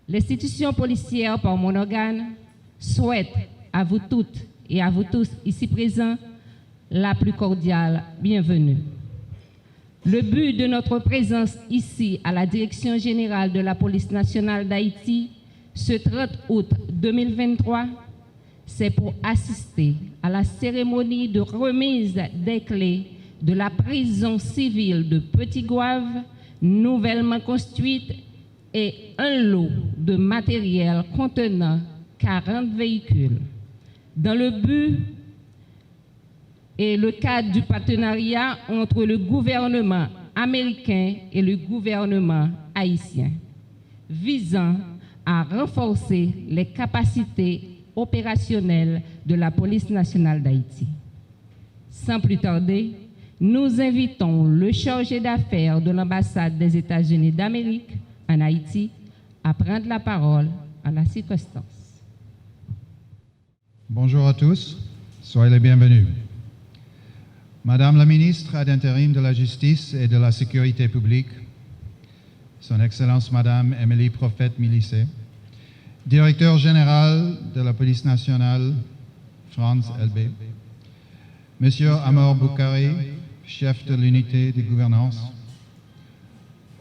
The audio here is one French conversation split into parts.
L'institution policière, par mon organe, souhaite à vous toutes et à vous tous ici présents la plus cordiale bienvenue. Le but de notre présence ici à la Direction générale de la Police nationale d'Haïti ce 30 août 2023, c'est pour assister à la cérémonie de remise des clés de la prison civile de Petit Goâve, nouvellement construite, et un lot de matériel contenant 40 véhicules. Dans le but et le cadre du partenariat entre le gouvernement américain et le gouvernement haïtien, visant à renforcer les capacités opérationnelles de la police nationale d'Haïti. Sans plus tarder, nous invitons le chargé d'affaires de l'ambassade des États-Unis d'Amérique en Haïti à prendre la parole à la circonstance. Bonjour à tous, soyez les bienvenus. Madame la ministre d'intérim de la Justice et de la Sécurité publique, Son Excellence Madame Émilie Prophète-Milicet, Directeur général de la Police nationale, Franz Elbé, Monsieur Amor Boukari, chef de l'unité de gouvernance,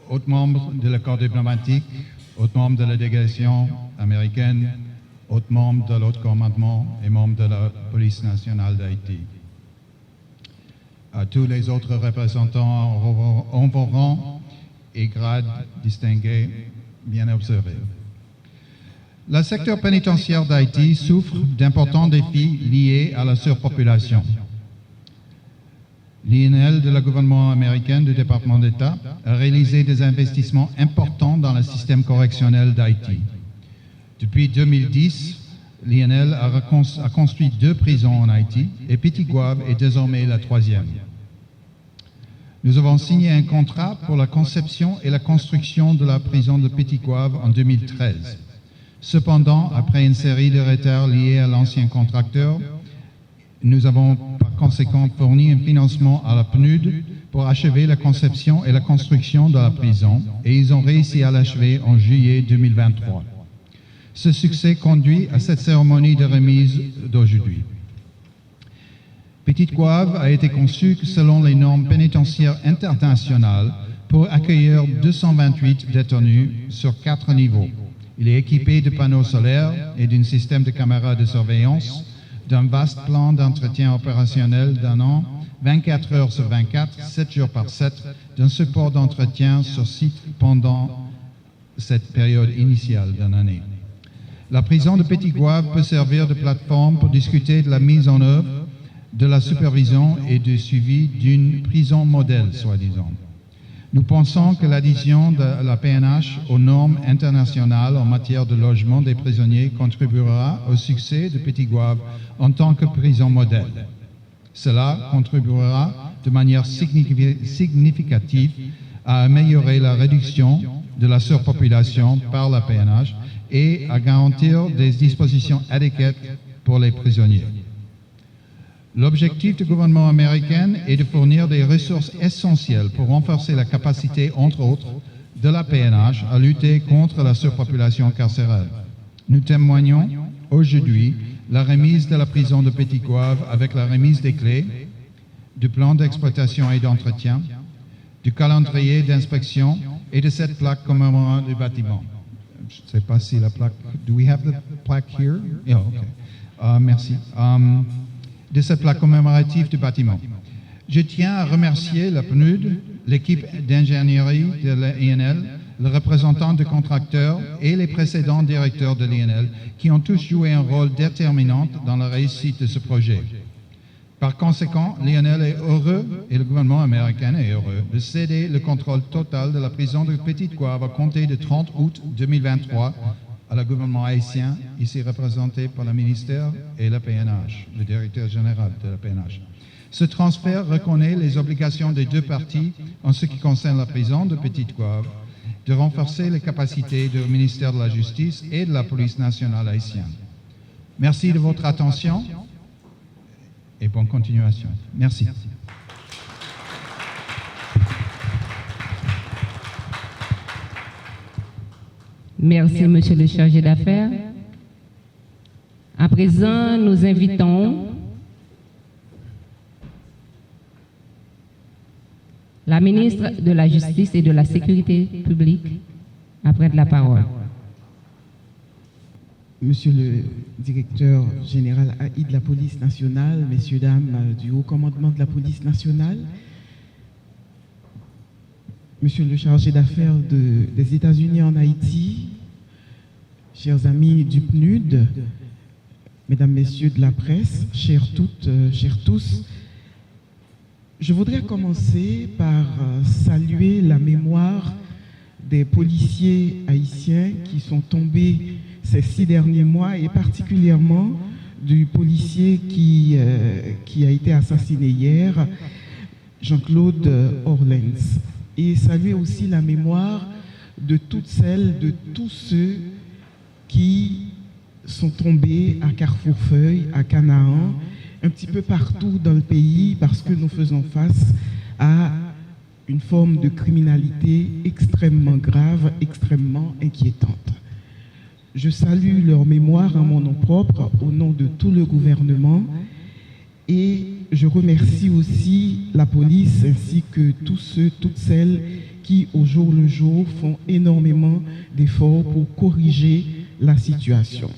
autres membres de le corps diplomatique, autres membres de la délégation américaine, autres membres de l'autre commandement et membres de la Police nationale d'Haïti. À tous les autres représentants en vos rangs et grades distingués, bien observés. Le secteur pénitentiaire d'Haïti souffre d'importants défis liés à la surpopulation. L'INL de la gouvernement américain du département d'État a réalisé des investissements importants dans le système correctionnel d'Haïti. Depuis 2010, l'INL a construit 2 prisons en Haïti et Petit Goâve est désormais la 3e. Nous avons signé un contrat pour la conception et la construction de la prison de Petit Goâve en 2013. Cependant, après une série de retards liés à l'ancien contracteur, nous avons par conséquent fourni un financement à la PNUD pour achever la conception et la construction de la prison et ils ont réussi à l'achever en juillet 2023. Ce succès conduit à cette cérémonie de remise d'aujourd'hui. Petit Goâve a été conçu selon les normes pénitentiaires internationales pour accueillir 228 détenus sur 4 niveaux. Il est équipé de panneaux solaires et d'un système de caméras de surveillance, d'un vaste plan d'entretien opérationnel d'un an, 24 heures sur 24, 7 jours par 7, d'un support d'entretien sur site pendant cette période initiale d'une année. La prison de Petit Goâve peut servir de plateforme pour discuter de la mise en œuvre, de la supervision et du suivi d'une prison modèle, soi-disant. Nous pensons que l'addition de la PNH aux normes internationales en matière de logement des prisonniers contribuera au succès de Petit Goâve en tant que prison modèle. Cela contribuera de manière significative à améliorer la réduction de la surpopulation par la PNH et à garantir des dispositions adéquates pour les prisonniers. L'objectif du gouvernement américain est de fournir des ressources essentielles pour renforcer la capacité, entre autres, de la PNH à lutter contre la surpopulation carcérale. Nous témoignons aujourd'hui la remise de la prison de Petit Goâve avec la remise des clés, du plan d'exploitation et d'entretien, du calendrier d'inspection et de cette plaque commémorant du bâtiment. Je ne sais pas si la plaque... Do we have the plaque here? Yeah, okay. Merci. De cette plaque commémorative du bâtiment. Je tiens à remercier la PNUD, l'équipe d'ingénierie de l'INL, le représentant du contracteur et les précédents directeurs de l'INL qui ont tous joué un rôle déterminant dans la réussite de ce projet. Par conséquent, l'INL est heureux, et le gouvernement américain est heureux, de céder le contrôle total de la prison de Petit Goâve à compter du 30 août 2023 à le gouvernement haïtien, ici représenté par le ministère et la PNH, le directeur général de la PNH. Ce transfert reconnaît les obligations des 2 parties en ce qui concerne la prison de Petit Goâve, de renforcer les capacités du ministère de la Justice et de la Police nationale haïtienne. Merci de votre attention et bonne continuation. Merci. Merci, Monsieur le chargé d'affaires. À présent, nous invitons la ministre de la Justice et de la Sécurité publique à prendre la parole. Monsieur le directeur général AI de la police nationale, messieurs, dames du haut commandement de la police nationale, monsieur le chargé d'affaires des États-Unis en Haïti, chers amis du PNUD, mesdames, messieurs de la presse, chers toutes, chers tous, je voudrais commencer par saluer la mémoire des policiers haïtiens qui sont tombés ces 6 derniers mois et particulièrement du policier qui a été assassiné hier, Jean-Claude Orlens. Et saluer aussi la mémoire de toutes celles, de tous ceux qui sont tombés à Carrefourfeuille, à Canaan, un petit peu partout dans le pays parce que nous faisons face à une forme de criminalité extrêmement grave, extrêmement inquiétante. Je salue leur mémoire en mon nom propre, au nom de tout le gouvernement, et je remercie aussi la police ainsi que tous ceux, toutes celles qui, au jour le jour, font énormément d'efforts pour corriger la situation.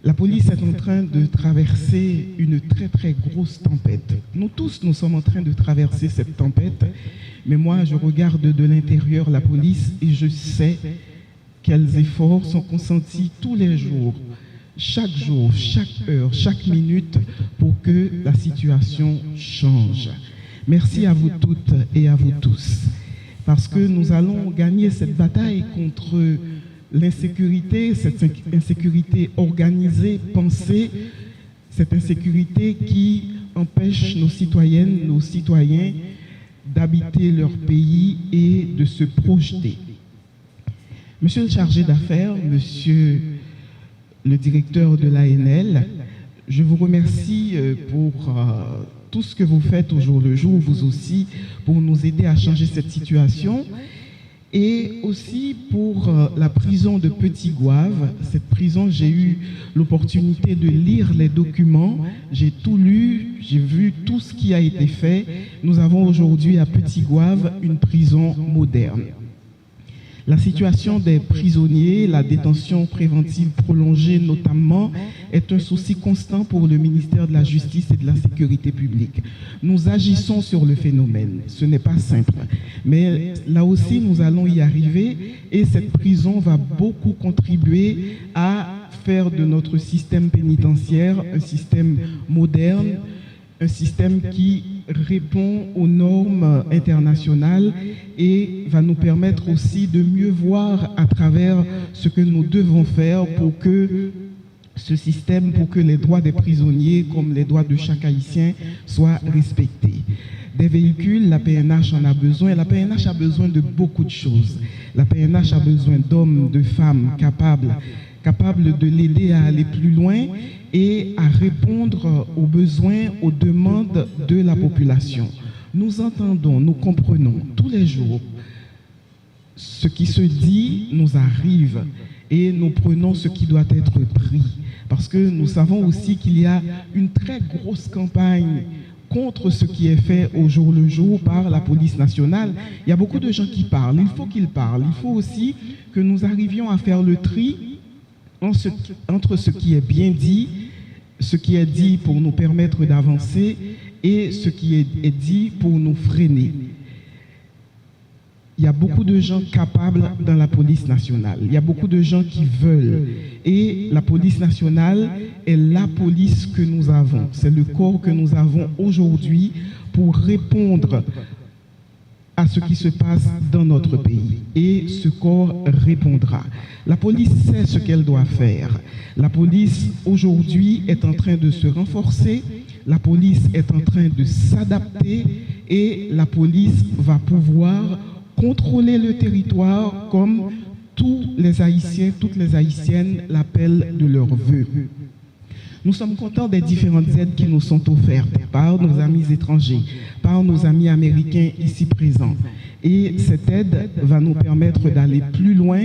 La police est en train de traverser une très très grosse tempête. Nous tous, nous sommes en train de traverser cette tempête, mais moi, je regarde de l'intérieur la police et je sais quels efforts sont consentis tous les jours, chaque heure, chaque minute, pour que la situation change. Merci à vous toutes et à vous tous, parce que nous allons gagner cette bataille contre l'insécurité, cette insécurité organisée, pensée, cette insécurité qui empêche nos citoyennes, nos citoyens d'habiter leur pays et de se projeter. Monsieur le chargé d'affaires, monsieur le directeur de l'ANL, je vous remercie pour tout ce que vous faites au jour le jour, vous aussi, pour nous aider à changer cette situation. Et aussi pour la prison de Petit Goâve. Cette prison, j'ai eu l'opportunité de lire les documents, j'ai tout lu, j'ai vu tout ce qui a été fait. Nous avons aujourd'hui à Petit Goâve une prison moderne. La situation des prisonniers, la détention préventive prolongée notamment, est un souci constant pour le ministère de la Justice et de la Sécurité publique. Nous agissons sur le phénomène. Ce n'est pas simple. Mais là aussi, nous allons y arriver et cette prison va beaucoup contribuer à faire de notre système pénitentiaire un système moderne, un système qui répond aux normes internationales et va nous permettre aussi de mieux voir à travers ce que nous devons faire pour que ce système, pour que les droits des prisonniers comme les droits de chaque Haïtien soient respectés. Des véhicules, la PNH en a besoin. La PNH a besoin de beaucoup de choses. La PNH a besoin d'hommes, de femmes capables de l'aider à aller plus loin et à répondre aux besoins, aux demandes de la population. Nous entendons, nous comprenons tous les jours ce qui se dit nous arrive et nous prenons ce qui doit être pris. Parce que nous savons aussi qu'il y a une très grosse campagne contre ce qui est fait au jour le jour par la police nationale. Il y a beaucoup de gens qui parlent, il faut qu'ils parlent. Il faut aussi que nous arrivions à faire le tri entre ce qui est bien dit, ce qui est dit pour nous permettre d'avancer et ce qui est dit pour nous freiner. Il y a beaucoup de gens capables dans la police nationale. Il y a beaucoup de gens qui veulent. Et la police nationale est la police que nous avons. C'est le corps que nous avons aujourd'hui pour répondre à ce qui se passe dans notre pays. Et ce corps répondra. La police sait ce qu'elle doit faire. La police, aujourd'hui, est en train de se renforcer. La police est en train de s'adapter. Et la police va pouvoir contrôler le territoire comme tous les Haïtiens, toutes les Haïtiennes l'appellent de leur vœu. Nous sommes contents des différentes aides qui nous sont offertes par nos amis étrangers, par nos amis américains ici présents. Et cette aide va nous permettre d'aller plus loin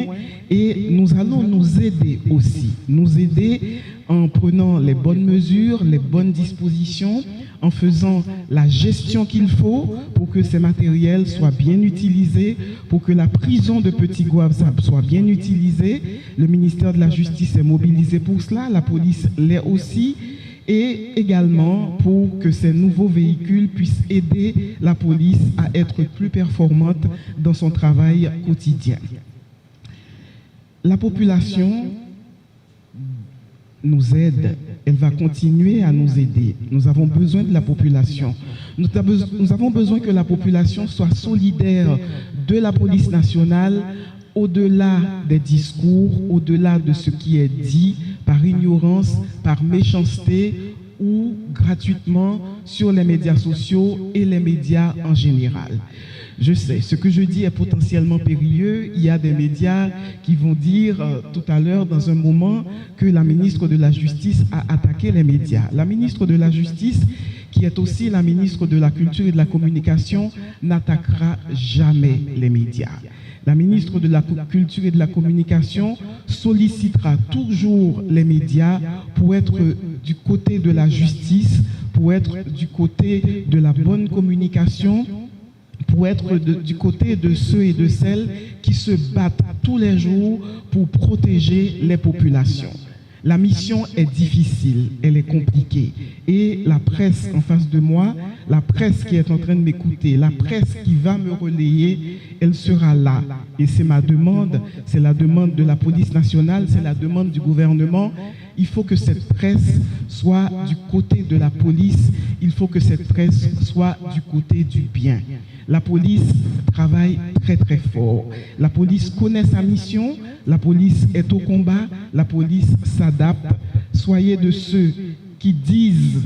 et nous allons nous aider aussi. Nous aider en prenant les bonnes mesures, les bonnes dispositions, en faisant la gestion qu'il faut pour que ces matériels soient bien utilisés, pour que la prison de Petit Goâve soit bien utilisée. Le ministère de la Justice est mobilisé pour cela, la police l'est aussi, et également pour que ces nouveaux véhicules puissent aider la police à être plus performante dans son travail quotidien. La population nous aide, elle va continuer à nous aider. Nous avons besoin de la population. Nous avons besoin que la population soit solidaire de la police nationale, au-delà des discours, au-delà de ce qui est dit par ignorance, par méchanceté ou gratuitement sur les médias sociaux et les médias en général. Je sais, ce que je dis est potentiellement périlleux. Il y a des médias qui vont dire tout à l'heure, dans un moment, que la ministre de la Justice a attaqué les médias. La ministre de la Justice, qui est aussi la ministre de la Culture et de la Communication, n'attaquera jamais les médias. La ministre de la Culture et de la Communication sollicitera toujours les médias pour être du côté de la justice, pour être du côté de la bonne communication, pour être du côté de ceux et de celles qui se battent tous les jours pour protéger les populations. La mission est difficile, elle est compliquée. Et la presse en face de moi, la presse qui est en train de m'écouter, la presse qui va me relayer, elle sera là. Et c'est ma demande, c'est la demande de la police nationale, c'est la demande du gouvernement. Il faut que cette presse soit du côté de la police, il faut que cette presse soit du côté du bien. La police travaille très très fort. La police connaît sa mission, la police est au combat, la police s'adapte. Soyez de ceux qui disent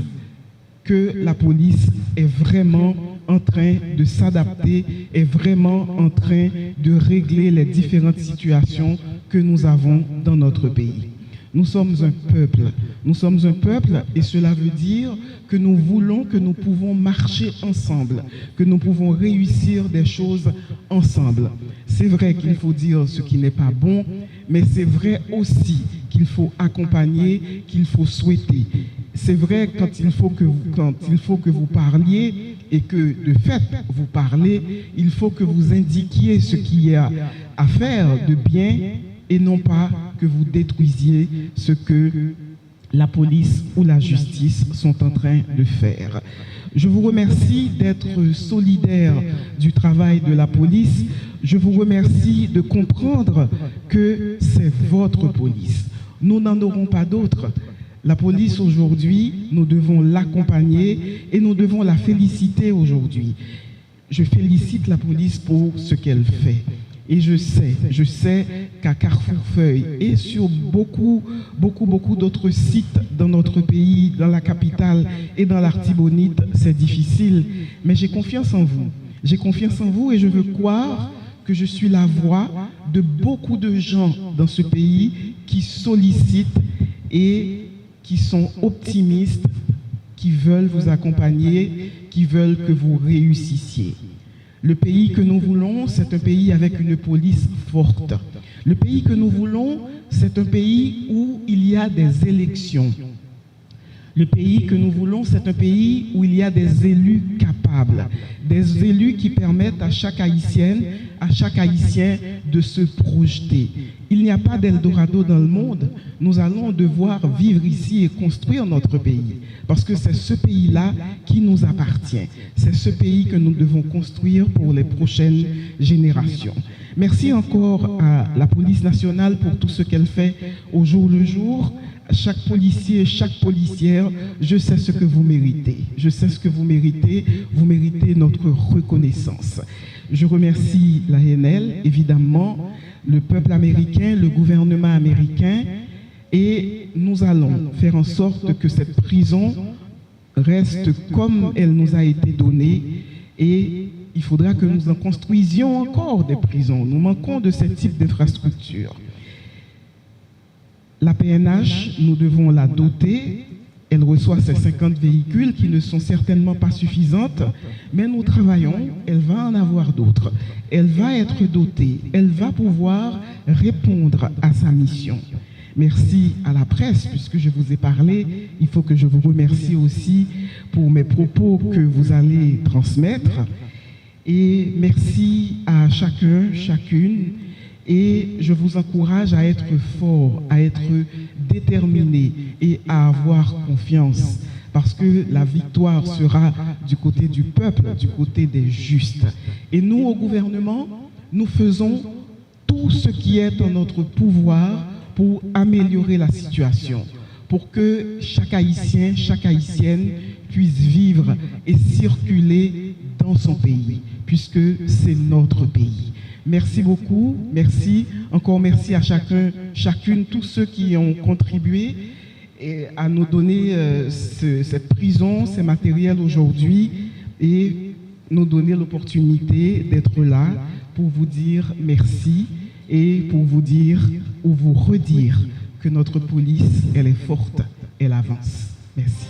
que la police est vraiment en train de s'adapter, est vraiment en train de régler les différentes situations que nous avons dans notre pays. Nous sommes un peuple et cela veut dire que nous voulons, que nous pouvons marcher ensemble, que nous pouvons réussir des choses ensemble. C'est vrai qu'il faut dire ce qui n'est pas bon, mais c'est vrai aussi qu'il faut accompagner, qu'il faut souhaiter. C'est vrai quand il faut que vous parliez et que de fait vous parlez, il faut que vous indiquiez ce qu'il y a à faire de bien et non pas que vous détruisiez ce que la police ou la justice sont en train de faire. Je vous remercie d'être solidaire du travail de la police. Je vous remercie de comprendre que c'est votre police. Nous n'en aurons pas d'autres. La police aujourd'hui, nous devons l'accompagner et nous devons la féliciter aujourd'hui. Je félicite la police pour ce qu'elle fait. Et je sais qu'à Carrefourfeuille et sur beaucoup d'autres sites dans notre pays, dans la capitale et dans l'Artibonite, c'est difficile. Mais j'ai confiance en vous. J'ai confiance en vous et je veux croire que je suis la voix de beaucoup de gens dans ce pays qui sollicitent et qui sont optimistes, qui veulent vous accompagner, qui veulent que vous réussissiez. Le pays que nous voulons, c'est un pays avec une police forte. Le pays que nous voulons, c'est un pays où il y a des élections. Le pays que nous voulons, c'est un pays où il y a des élus capables, des élus qui permettent à chaque Haïtienne, à chaque Haïtien de se projeter. Il n'y a pas d'Eldorado dans le monde. Nous allons devoir vivre ici et construire notre pays. Parce que c'est ce pays-là qui nous appartient. C'est ce pays que nous devons construire pour les prochaines générations. Merci encore à la police nationale pour tout ce qu'elle fait au jour le jour. Chaque policier, chaque policière, je sais ce que vous méritez. Je sais ce que vous méritez. Vous méritez notre reconnaissance. Je remercie l'ANL, évidemment, le peuple américain, le gouvernement américain, et nous allons faire en sorte que cette prison reste comme elle nous a été donnée, et il faudra que nous en construisions encore des prisons. Nous manquons de ce type d'infrastructure. La PNH, nous devons la doter Elle reçoit ces 50 véhicules qui ne sont certainement pas suffisantes, mais nous travaillons, elle va en avoir d'autres. Elle va être dotée, elle va pouvoir répondre à sa mission. Merci à la presse, puisque je vous ai parlé. Il faut que je vous remercie aussi pour mes propos que vous allez transmettre. Et merci à chacun, chacune. Et je vous encourage à être fort, à être déterminé et à avoir confiance. Parce que la victoire sera du côté du peuple, du côté des justes. Et nous, au gouvernement, nous faisons tout ce qui est en notre pouvoir pour améliorer la situation, pour que chaque Haïtien, chaque Haïtienne puisse vivre et circuler dans son pays, puisque c'est notre pays. Merci beaucoup, merci, encore merci à chacun, chacune, tous ceux qui ont contribué et à nous donner cette prison, ces matériels aujourd'hui et nous donner l'opportunité d'être là pour vous dire merci et pour vous dire ou vous redire que notre police, elle est forte, elle avance. Merci.